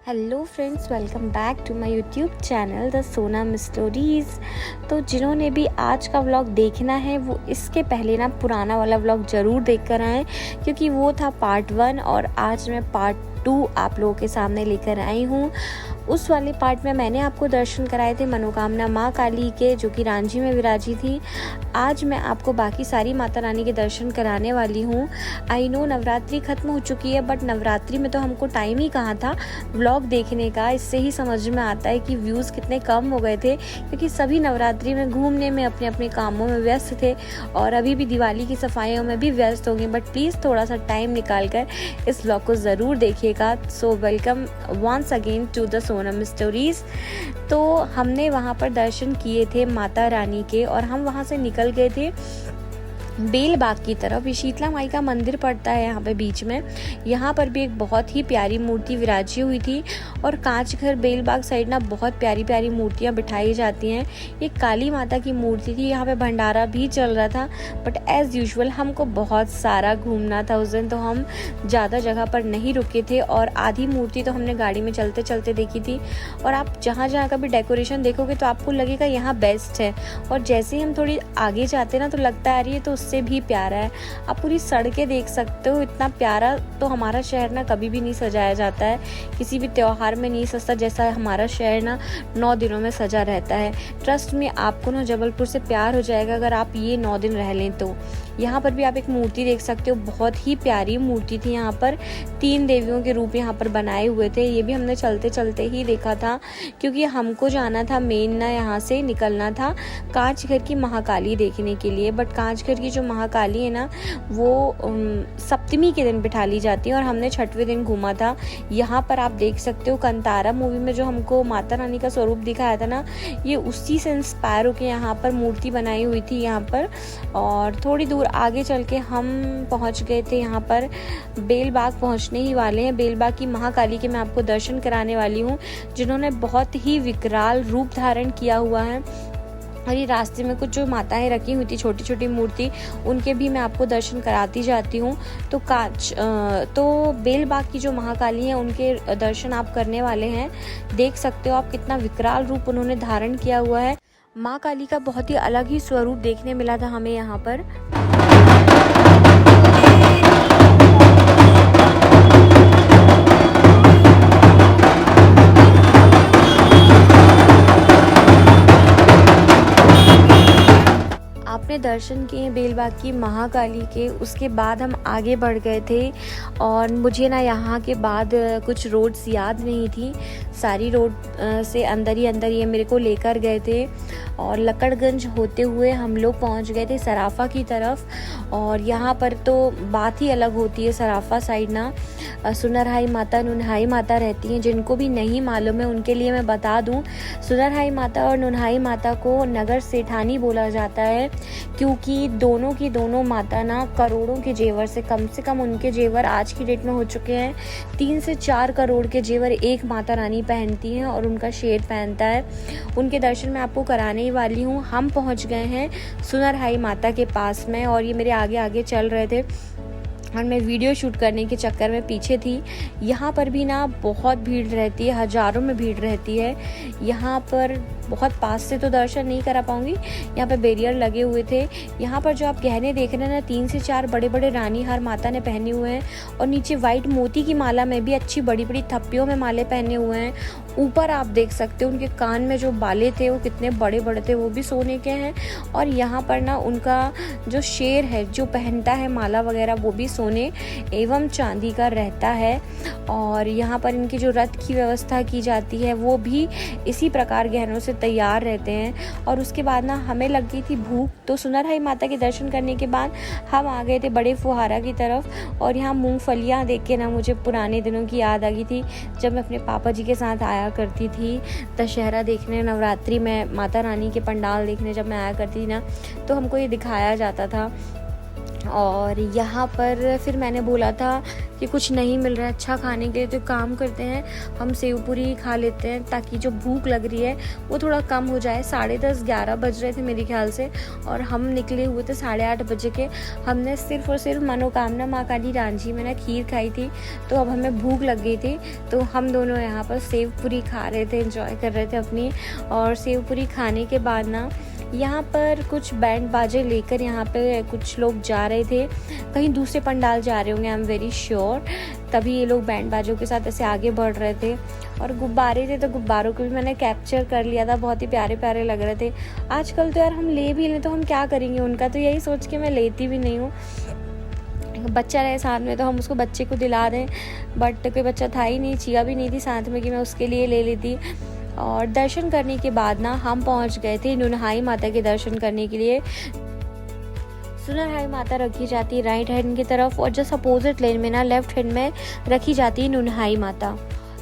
Hello friends, welcome back to my YouTube channel the Sonam stories. तो जिन्होंने भी आज का व्लॉग देखना है वो इसके पहले ना पुराना वाला व्लॉग ज़रूर देख कर आएँ, क्योंकि वो था पार्ट 1 और आज मैं पार्ट 2 आप लोगों के सामने लेकर आई हूँ। उस वाले पार्ट में मैंने आपको दर्शन कराए थे मनोकामना माँ काली के, जो कि रांची में विराजी थी। आज मैं आपको बाकी सारी माता रानी के दर्शन कराने वाली हूँ। आई नो नवरात्रि खत्म हो चुकी है, बट नवरात्रि में तो हमको टाइम ही कहाँ था व्लॉग देखने का। इससे ही समझ में आता है कि व्यूज़ कितने कम हो गए थे, क्योंकि सभी नवरात्रि में घूमने में अपने अपने कामों में व्यस्त थे और अभी भी दिवाली की सफाइयों में भी व्यस्त होंगे। बट प्लीज़ थोड़ा सा टाइम निकाल कर इस व्लॉग को ज़रूर देखिएगा। So welcome once again to the Sonam stories. तो हमने वहाँ पर दर्शन किए थे माता रानी के और हम वहाँ से निकल गए थे बेलबाग की तरफ। ये शीतला माई का मंदिर पड़ता है यहाँ पे बीच में। यहाँ पर भी एक बहुत ही प्यारी मूर्ति विराजी हुई थी और कांच घर बेलबाग साइड ना बहुत प्यारी प्यारी मूर्तियाँ बिठाई जाती हैं। ये काली माता की मूर्ति थी। यहाँ पे भंडारा भी चल रहा था, बट एज़ यूजुअल हमको बहुत सारा घूमना था उस दिन, तो हम ज़्यादा जगह पर नहीं रुके थे और आधी मूर्ति तो हमने गाड़ी में चलते चलते देखी थी। और आप जहाँ जहाँ का भी डेकोरेशन देखोगे तो आपको लगेगा यहाँ बेस्ट है, और जैसे ही हम थोड़ी आगे जाते ना तो लगता है ये तो उससे भी प्यारा है। आप पूरी सड़कें देख सकते हो, इतना प्यारा तो हमारा शहर ना कभी भी नहीं सजाया जाता है, किसी भी त्योहार में नहीं सजता जैसा हमारा शहर ना 9 दिनों में सजा रहता है। ट्रस्ट में आपको ना जबलपुर से प्यार हो जाएगा अगर आप ये 9 दिन रह लें तो। यहाँ पर भी आप एक मूर्ति देख सकते हो, बहुत ही प्यारी मूर्ति थी। यहाँ पर 3 देवियों के रूप यहाँ पर बनाए हुए थे। ये भी हमने चलते चलते ही देखा था, क्योंकि हमको जाना था मेन ना, यहाँ से निकलना था कांच घर की महाकाली देखने के लिए। बट कांच घर की जो महाकाली है ना वो सप्तमी के दिन बिठा ली जाती है और हमने 6वें दिन घूमा था। यहाँ पर आप देख सकते हो कंतारा मूवी में जो हमको माता रानी का स्वरूप दिखाया था ना, ये उसी से इंस्पायर होकर यहाँ पर मूर्ति बनाई हुई थी यहाँ पर। और थोड़ी दूर आगे चल के हम पहुँच गए थे यहाँ पर बेलबाग, पहुँचने ही वाले हैं। बेलबाग की महाकाली के मैं आपको दर्शन कराने वाली हूँ, जिन्होंने बहुत ही विकराल रूप धारण किया हुआ है। और ये रास्ते में कुछ जो माताएं रखी हुई थी छोटी छोटी मूर्ति, उनके भी मैं आपको दर्शन कराती जाती हूँ। तो बेलबाग की जो महाकाली हैं उनके दर्शन आप करने वाले हैं। देख सकते हो आप कितना विकराल रूप उन्होंने धारण किया हुआ है। माँ काली का बहुत ही अलग ही स्वरूप देखने मिला था हमें यहाँ पर। आपने दर्शन किए बेलबाग की महाकाली के, उसके बाद हम आगे बढ़ गए थे और मुझे ना यहाँ के बाद कुछ रोड्स याद नहीं थी। सारी रोड से अंदर ही ये मेरे को लेकर गए थे और लकड़गंज होते हुए हम लोग पहुँच गए थे सराफा की तरफ। और यहाँ पर तो बात ही अलग होती है। सराफा साइड ना सुनरहाई माता, नुनहाई माता रहती हैं। जिनको भी नहीं मालूम है उनके लिए मैं बता दूं, सुनरहाई माता और नुनहाई माता को नगर सेठानी बोला जाता है, क्योंकि दोनों की दोनों माता ना करोड़ों के जेवर से कम उनके जेवर आज की डेट में हो चुके हैं 3 से 4 करोड़ के जेवर एक माता रानी पहनती हैं और उनका शेर पहनता है। उनके दर्शन मैं आपको कराने ही वाली हूँ। हम पहुँच गए हैं सुनरहाई माता के पास में और ये मेरे आगे आगे चल रहे थे और मैं वीडियो शूट करने के चक्कर में पीछे थी। यहाँ पर भी ना बहुत भीड़ रहती है, हज़ारों में भीड़ रहती है। यहाँ पर बहुत पास से तो दर्शन नहीं करा पाऊँगी, यहाँ पे बैरियर लगे हुए थे। यहाँ पर जो आप गहने देख रहे हैं ना, 3 से 4 बड़े बड़े रानी हार माता ने पहने हुए हैं और नीचे वाइट मोती की माला में भी अच्छी बड़ी बड़ी थप्पियों में माले पहने हुए हैं। ऊपर आप देख सकते हो उनके कान में जो बाले थे वो कितने बड़े बड़े थे, वो भी सोने के हैं। और यहाँ पर ना उनका जो शेर है जो पहनता है माला वगैरह, वो भी सोने एवं चांदी का रहता है। और यहाँ पर इनकी जो रथ की व्यवस्था की जाती है वो भी इसी प्रकार गहनों से तैयार रहते हैं। और उसके बाद ना हमें लग गई थी भूख, तो सुनरहाई माता के दर्शन करने के बाद हम आ गए थे बड़े फुहारा की तरफ। और यहाँ मूंगफलियाँ देख के ना मुझे पुराने दिनों की याद आ गई थी, जब मैं अपने पापा जी के साथ आया करती थी दशहरा देखने, नवरात्रि में माता रानी के पंडाल देखने। जब मैं आया करती थी ना तो हमको ये दिखाया जाता था और यहाँ पर फिर मैंने बोला था कि कुछ नहीं मिल रहा है अच्छा खाने के लिए, तो काम करते हैं हम सेव पूरी ही खा लेते हैं ताकि जो भूख लग रही है वो थोड़ा कम हो जाए। 10:30-11 बज रहे थे मेरे ख्याल से, और हम निकले हुए थे 8:30 बजे के। हमने सिर्फ और सिर्फ मनोकामना माँ काली रांझी में ना खीर खाई थी, तो अब हमें भूख लग गई थी, तो हम दोनों यहाँ पर सेव पूरी खा रहे थे, एंजॉय कर रहे थे अपनी। और सेव पूरी खाने के बाद ना यहाँ पर कुछ बैंड बाजे लेकर यहाँ पे कुछ लोग जा रहे थे, कहीं दूसरे पंडाल जा रहे होंगे, आई एम वेरी श्योर। तभी ये लोग बैंड बाजों के साथ ऐसे आगे बढ़ रहे थे, और गुब्बारे थे तो गुब्बारों को भी मैंने कैप्चर कर लिया था, बहुत ही प्यारे प्यारे लग रहे थे। आजकल तो यार हम ले भी लें तो हम क्या करेंगे उनका, तो यही सोच के मैं लेती भी नहीं हूँ। बच्चा रहे साथ में तो हम उसको बच्चे को दिला दें, बट कोई बच्चा था ही नहीं, चिया भी नहीं थी साथ में कि मैं उसके लिए ले लेती। और दर्शन करने के बाद ना हम पहुंच गए थे नुनहाई माता के दर्शन करने के लिए। सुनरहाई माता रखी जाती है राइट हैंड की तरफ, और जस्ट अपोजिट लेन में ना लेफ्ट हैंड में रखी जाती है नुनहाई माता।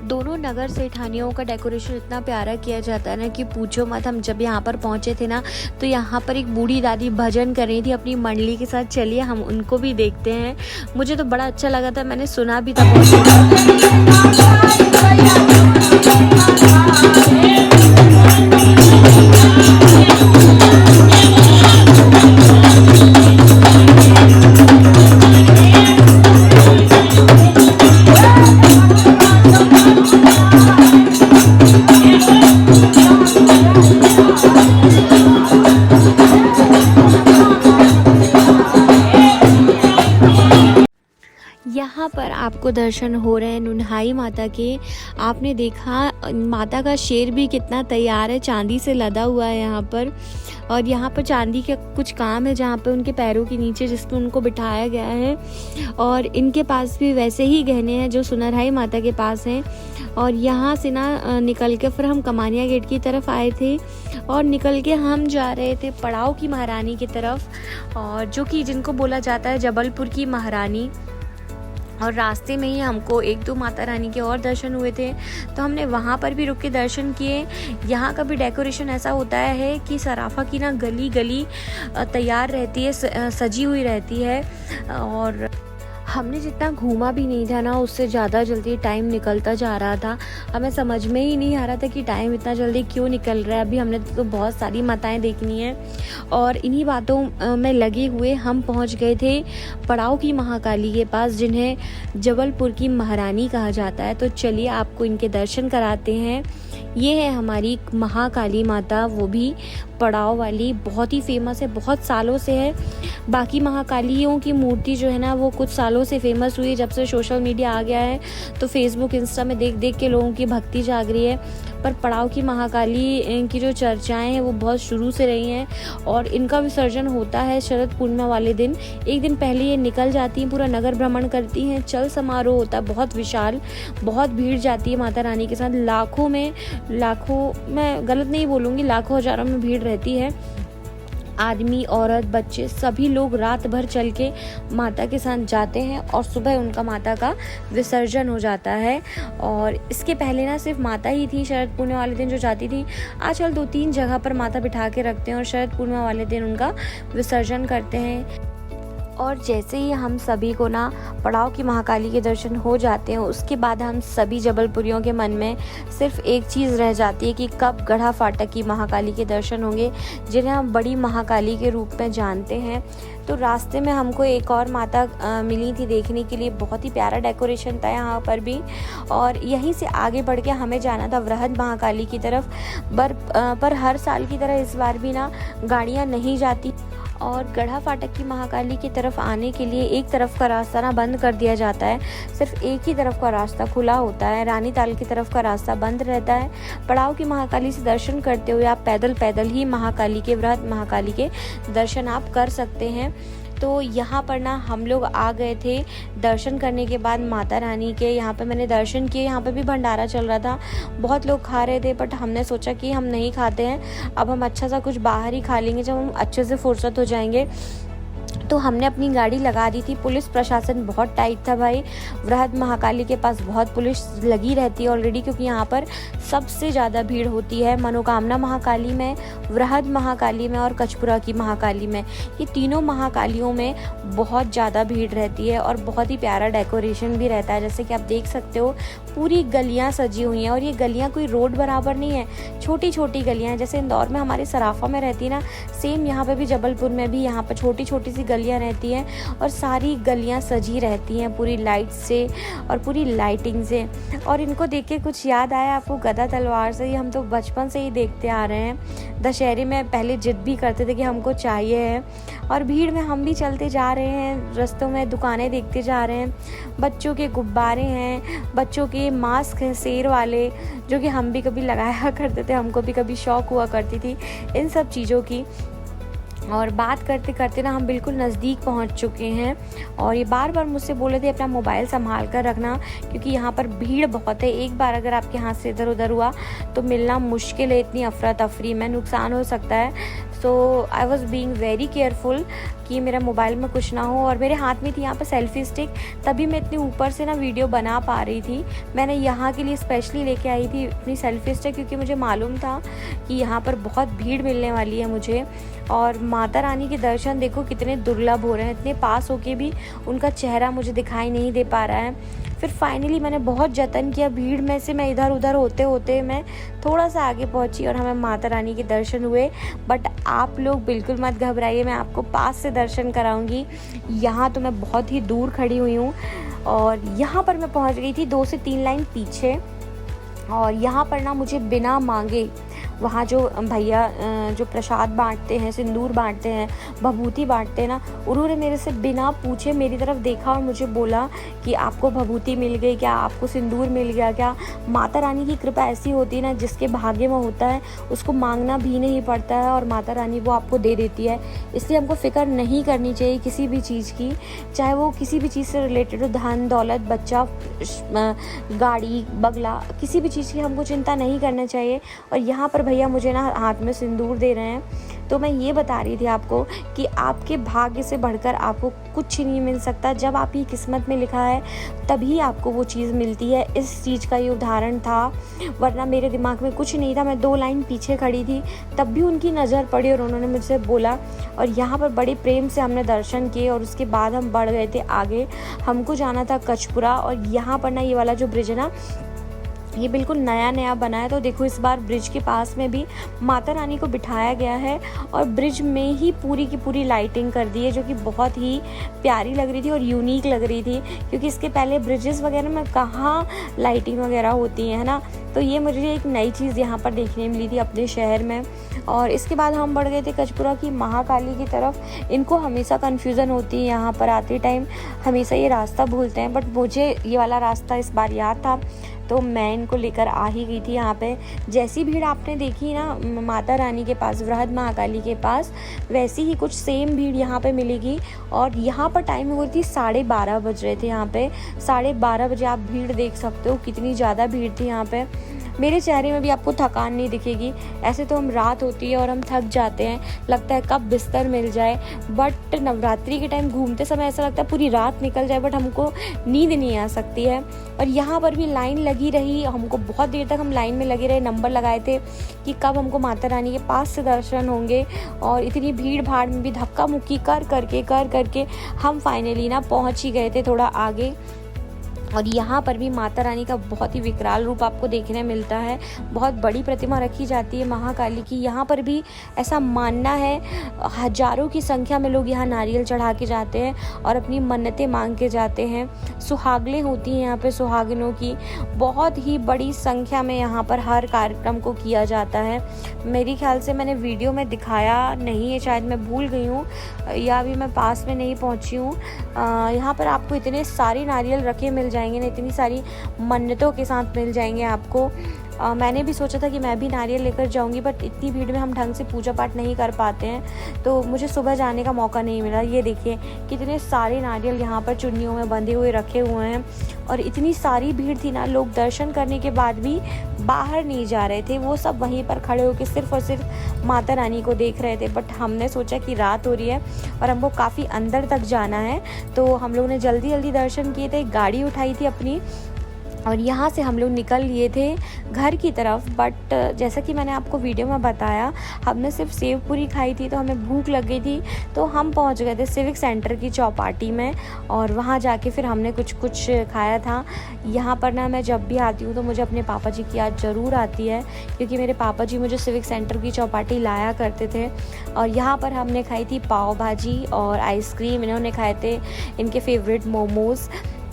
दोनों नगर सेठानियों का डेकोरेशन इतना प्यारा किया जाता है ना कि पूछो मत। हम जब यहाँ पर पहुँचे थे ना तो यहाँ पर एक बूढ़ी दादी भजन कर रही थी अपनी मंडली के साथ, चलिए हम उनको भी देखते हैं। मुझे तो बड़ा अच्छा लगा था, मैंने सुना भी था यहाँ पर आपको दर्शन हो रहे हैं नुनहाई माता के। आपने देखा माता का शेर भी कितना तैयार है, चांदी से लदा हुआ है यहाँ पर। और यहाँ पर चांदी का कुछ काम है जहाँ पे उनके पैरों के नीचे जिसपे उनको बिठाया गया है। और इनके पास भी वैसे ही गहने हैं जो सुनरहाई माता के पास हैं। और यहाँ से ना निकल के फिर हम कमानिया गेट की तरफ आए थे, और निकल के हम जा रहे थे पड़ाव की महारानी की तरफ, और जो कि जिनको बोला जाता है जबलपुर की महारानी। और रास्ते में ही हमको 1-2 माता रानी के और दर्शन हुए थे, तो हमने वहाँ पर भी रुक के दर्शन किए। यहाँ का भी डेकोरेशन ऐसा होता है कि सराफा की ना गली गली तैयार रहती है, सजी हुई रहती है। और हमने जितना घूमा भी नहीं था ना उससे ज़्यादा जल्दी टाइम निकलता जा रहा था। हमें समझ में ही नहीं आ रहा था कि टाइम इतना जल्दी क्यों निकल रहा है। अभी हमने तो बहुत सारी माताएं देखनी हैं, और इन्हीं बातों में लगे हुए हम पहुंच गए थे पड़ाव की महाकाली के पास, जिन्हें जबलपुर की महारानी कहा जाता है। तो चलिए आपको इनके दर्शन कराते हैं। ये है हमारी महाकाली माता, वो भी पड़ाव वाली, बहुत ही फेमस है, बहुत सालों से है। बाकी महाकालियों की मूर्ति जो है ना वो कुछ सालों से फेमस हुई है, जब से सोशल मीडिया आ गया है तो फेसबुक इंस्टा में देख देख के लोगों की भक्ति जाग रही है। पर पड़ाव की महाकाली की जो चर्चाएं हैं वो बहुत शुरू से रही हैं, और इनका विसर्जन होता है शरद पूर्णिमा वाले दिन। एक दिन पहले ये निकल जाती हैं, पूरा नगर भ्रमण करती हैं, चल समारोह होता है बहुत विशाल, बहुत भीड़ जाती है माता रानी के साथ। लाखों, मैं गलत नहीं बोलूँगी, लाखों हजारों में भीड़ रहती है। आदमी, औरत, बच्चे सभी लोग रात भर चल के माता के साथ जाते हैं, और सुबह उनका माता का विसर्जन हो जाता है। और इसके पहले ना सिर्फ माता ही थी शरद पूर्णिमा वाले दिन जो जाती थी। आजकल 2-3 जगह पर माता बिठा के रखते हैं और शरद पूर्णिमा वाले दिन उनका विसर्जन करते हैं। और जैसे ही हम सभी को ना पड़ाव की महाकाली के दर्शन हो जाते हैं, उसके बाद हम सभी जबलपुरियों के मन में सिर्फ एक चीज़ रह जाती है कि कब गढ़ा फाटक की महाकाली के दर्शन होंगे, जिन्हें हम बड़ी महाकाली के रूप में जानते हैं। तो रास्ते में हमको एक और माता मिली थी देखने के लिए, बहुत ही प्यारा डेकोरेशन था यहाँ पर भी। और यहीं से आगे बढ़ के हमें जाना था वृहद महाकाली की तरफ, पर हर साल की तरह इस बार भी ना गाड़ियाँ नहीं जाती, और गढ़ा फाटक की महाकाली की तरफ आने के लिए एक तरफ का रास्ता ना बंद कर दिया जाता है, सिर्फ एक ही तरफ का रास्ता खुला होता है। रानी ताल की तरफ का रास्ता बंद रहता है। पड़ाव की महाकाली से दर्शन करते हुए आप पैदल ही महाकाली के, वृहद महाकाली के दर्शन आप कर सकते हैं। तो यहाँ पर ना हम लोग आ गए थे दर्शन करने के बाद माता रानी के। यहाँ पे मैंने दर्शन किए, यहाँ पे भी भंडारा चल रहा था, बहुत लोग खा रहे थे, बट हमने सोचा कि हम नहीं खाते हैं, अब हम अच्छा सा कुछ बाहर ही खा लेंगे जब हम अच्छे से फुर्सत हो जाएंगे। तो हमने अपनी गाड़ी लगा दी थी। पुलिस प्रशासन बहुत टाइट था भाई। वृहद महाकाली के पास बहुत पुलिस लगी रहती है ऑलरेडी, क्योंकि यहाँ पर सबसे ज़्यादा भीड़ होती है मनोकामना महाकाली में, वृहद महाकाली में और कचपुरा की महाकाली में। ये तीनों महाकालियों में बहुत ज़्यादा भीड़ रहती है और बहुत ही प्यारा डेकोरेशन भी रहता है। जैसे कि आप देख सकते हो पूरी गलियाँ सजी हुई हैं, और ये गलियाँ कोई रोड बराबर नहीं है, छोटी छोटी गलियाँ हैं। जैसे इंदौर में हमारे सराफा में रहती है ना, सेम यहाँ पे भी जबलपुर में भी यहाँ पर छोटी छोटी सी गलियाँ रहती हैं, और सारी गलियाँ सजी रहती हैं पूरी लाइट से और पूरी लाइटिंग से। और इनको देख के कुछ याद आया आपको गदा तलवार से? ये हम तो बचपन से ही देखते आ रहे हैं। दशहरे में पहले जिद भी करते थे कि हमको चाहिए है, और भीड़ में हम भी चलते जा रहे हैं, रास्तों में दुकानें देखते जा रहे हैं। बच्चों के गुब्बारे हैं, बच्चों के मास्क हैं शेर वाले, जो कि हम भी कभी लगाया करते थे, हमको भी कभी शौक हुआ करती थी इन सब चीज़ों की। और बात करते करते ना हम बिल्कुल नज़दीक पहुंच चुके हैं, और ये बार बार मुझसे बोले थे अपना मोबाइल संभाल कर रखना, क्योंकि यहाँ पर भीड़ बहुत है। एक बार अगर आपके हाथ से इधर उधर हुआ तो मिलना मुश्किल है, इतनी अफरा तफरी में नुकसान हो सकता है। So I was being very careful कि मेरा मोबाइल में कुछ ना हो। और मेरे हाथ में थी यहाँ पर सेल्फ़ी स्टिक, तभी मैं इतनी ऊपर से ना वीडियो बना पा रही थी। मैंने यहाँ के लिए स्पेशली लेके आई थी अपनी सेल्फ़ी स्टिक, क्योंकि मुझे मालूम था कि यहाँ पर बहुत भीड़ मिलने वाली है मुझे। और माता रानी के दर्शन देखो कितने दुर्लभ हो रहे हैं, इतने पास होके भी उनका चेहरा मुझे दिखाई नहीं दे पा रहा है। फिर फाइनली मैंने बहुत जतन किया, भीड़ में से मैं इधर उधर होते होते मैं थोड़ा सा आगे पहुंची और हमें माता रानी के दर्शन हुए। बट आप लोग बिल्कुल मत घबराइए, मैं आपको पास से दर्शन कराऊंगी। यहाँ तो मैं बहुत ही दूर खड़ी हुई हूँ, और यहाँ पर मैं पहुँच गई थी 2 से 3 लाइन पीछे। और यहाँ पर ना मुझे बिना मांगे वहाँ जो भैया जो प्रसाद बांटते हैं, सिंदूर बांटते हैं, भभूति बांटते हैं ना, उन्होंने मेरे से बिना पूछे मेरी तरफ देखा और मुझे बोला कि आपको भभूति मिल गई क्या, आपको सिंदूर मिल गया क्या। माता रानी की कृपा ऐसी होती है ना, जिसके भाग्य में होता है उसको मांगना भी नहीं पड़ता है, और माता रानी वो आपको दे देती है। इसलिए हमको फ़िक्र नहीं करनी चाहिए किसी भी चीज़ की, चाहे वो किसी भी चीज़ से रिलेटेड हो, धन दौलत, बच्चा, गाड़ी, बंगला, किसी भी चीज़ की हमको चिंता नहीं करना चाहिए। और यहाँ पर भैया मुझे ना हाथ में सिंदूर दे रहे हैं, तो मैं ये बता रही थी आपको कि आपके भाग्य से बढ़कर आपको कुछ नहीं मिल सकता। जब आपकी किस्मत में लिखा है तभी आपको वो चीज़ मिलती है। इस चीज़ का ये उदाहरण था, वरना मेरे दिमाग में कुछ नहीं था। मैं 2 लाइन पीछे खड़ी थी, तब भी उनकी नज़र पड़ी और उन्होंने मुझसे बोला। और यहाँ पर बड़े प्रेम से हमने दर्शन किए, और उसके बाद हम बढ़ गए थे आगे। हमको जाना था कचपुरा, और यहाँ पर ना ये वाला जो ब्रिज है ना, ये बिल्कुल नया नया बना है। तो देखो इस बार ब्रिज के पास में भी माता रानी को बिठाया गया है, और ब्रिज में ही पूरी की पूरी लाइटिंग कर दी है, जो कि बहुत ही प्यारी लग रही थी और यूनिक लग रही थी, क्योंकि इसके पहले ब्रिजेस वगैरह में कहाँ लाइटिंग वगैरह होती है ना। तो ये मुझे एक नई चीज़ यहाँ पर देखने मिली थी अपने शहर में। और इसके बाद हम बढ़ गए थे कचपुरा की महाकाली की तरफ। इनको हमेशा कन्फ्यूज़न होती है यहाँ पर आते टाइम, हमेशा ये रास्ता भूलते हैं, बट मुझे ये वाला रास्ता इस बार याद था, तो मैं इनको लेकर आ ही गई थी। यहाँ पे जैसी भीड़ आपने देखी ना माता रानी के पास, वृहद महाकाली के पास, वैसी ही कुछ सेम भीड़ यहाँ पे मिलेगी। और यहाँ पर टाइम हो रही थी 12:30 बज रहे थे। यहाँ पे 12:30 बजे आप भीड़ देख सकते हो, कितनी ज़्यादा भीड़ थी यहाँ पे। मेरे चेहरे में भी आपको थकान नहीं दिखेगी। ऐसे तो हम रात होती है और हम थक जाते हैं, लगता है कब बिस्तर मिल जाए, बट नवरात्रि के टाइम घूमते समय ऐसा लगता है पूरी रात निकल जाए, बट हमको नींद नहीं आ सकती है। और यहाँ पर भी लाइन लगी रही, हमको बहुत देर तक हम लाइन में लगे रहे, नंबर लगाए थे कि कब हमको माता रानी के पास से दर्शन होंगे। और इतनी भीड़ भाड़ में भी धक्का मुक्की कर करके हम फाइनली ना पहुँच ही गए थे थोड़ा आगे। और यहाँ पर भी माता रानी का बहुत ही विकराल रूप आपको देखने मिलता है। बहुत बड़ी प्रतिमा रखी जाती है महाकाली की। यहाँ पर भी ऐसा मानना है, हजारों की संख्या में लोग यहाँ नारियल चढ़ा के जाते हैं और अपनी मन्नतें मांग के जाते हैं। सुहागलें होती हैं यहाँ पे, सुहागिनों की बहुत ही बड़ी संख्या में यहाँ पर हर कार्यक्रम को किया जाता है। मेरे ख्याल से मैंने वीडियो में दिखाया नहीं है, शायद मैं भूल गई हूँ या अभी मैं पास में नहीं पहुँची हूँ। यहाँ पर आपको इतने सारे नारियल रखे मिल जाएंगे ना, इतनी सारी मन्नतों के साथ मिल जाएंगे आपको। मैंने भी सोचा था कि मैं भी नारियल लेकर जाऊंगी, बट इतनी भीड़ में हम ढंग से पूजा पाठ नहीं कर पाते हैं, तो मुझे सुबह जाने का मौका नहीं मिला। ये देखिए कितने सारे नारियल यहाँ पर चुन्नियों में बंधे हुए रखे हुए हैं, और इतनी सारी भीड़ थी ना, लोग दर्शन करने के बाद भी बाहर नहीं जा रहे थे, वो सब वहीं पर खड़े होकर सिर्फ और सिर्फ माता रानी को देख रहे थे। बट हमने सोचा कि रात हो रही है और हमको काफ़ी अंदर तक जाना है, तो हम लोगों ने जल्दी जल्दी दर्शन किए थे, गाड़ी उठाई थी अपनी और यहाँ से हम लोग निकल लिए थे घर की तरफ। बट जैसा कि मैंने आपको वीडियो में बताया, हमने सिर्फ सेव पूरी खाई थी तो हमें भूख लग गई थी, तो हम पहुँच गए थे सिविक सेंटर की चौपाटी में और वहाँ जाके फिर हमने कुछ खाया था। यहाँ पर ना मैं जब भी आती हूँ तो मुझे अपने पापा जी की याद ज़रूर आती है, क्योंकि मेरे पापा जी मुझे सिविक सेंटर की चौपाटी लाया करते थे। और यहाँ पर हमने खाई थी पाव भाजी और आइसक्रीम, इन्होंने खाए थे इनके फेवरेट मोमोज़।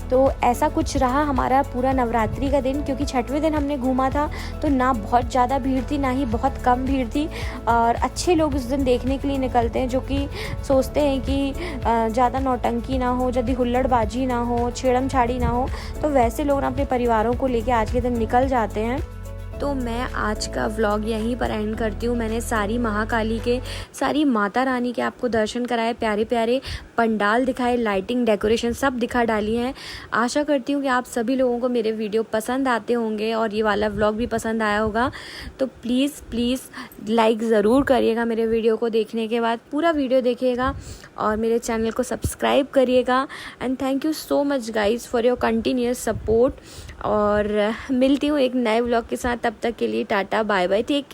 तो ऐसा कुछ रहा हमारा पूरा नवरात्रि का दिन, क्योंकि छठवें दिन हमने घूमा था तो ना बहुत ज़्यादा भीड़ थी ना ही बहुत कम भीड़ थी। और अच्छे लोग उस दिन देखने के लिए निकलते हैं जो कि सोचते हैं कि ज़्यादा नौटंकी ना हो, यदि हुल्लड़बाजी ना हो, छेड़म छाड़ी ना हो, तो वैसे लोग ना अपने परिवारों को लेके आज के दिन निकल जाते हैं। तो मैं आज का व्लॉग यहीं पर एंड करती हूँ। मैंने सारी महाकाली के, सारी माता रानी के आपको दर्शन कराए, प्यारे प्यारे पंडाल दिखाए, लाइटिंग, डेकोरेशन सब दिखा डाली हैं। आशा करती हूँ कि आप सभी लोगों को मेरे वीडियो पसंद आते होंगे और ये वाला व्लॉग भी पसंद आया होगा। तो प्लीज़ लाइक ज़रूर करिएगा मेरे वीडियो को देखने के बाद, पूरा वीडियो देखिएगा और मेरे चैनल को सब्सक्राइब करिएगा। And thank you so much guys for your continuous support. और मिलती हूँ एक नए व्लॉग के साथ, तब तक के लिए tata bye bye, take care.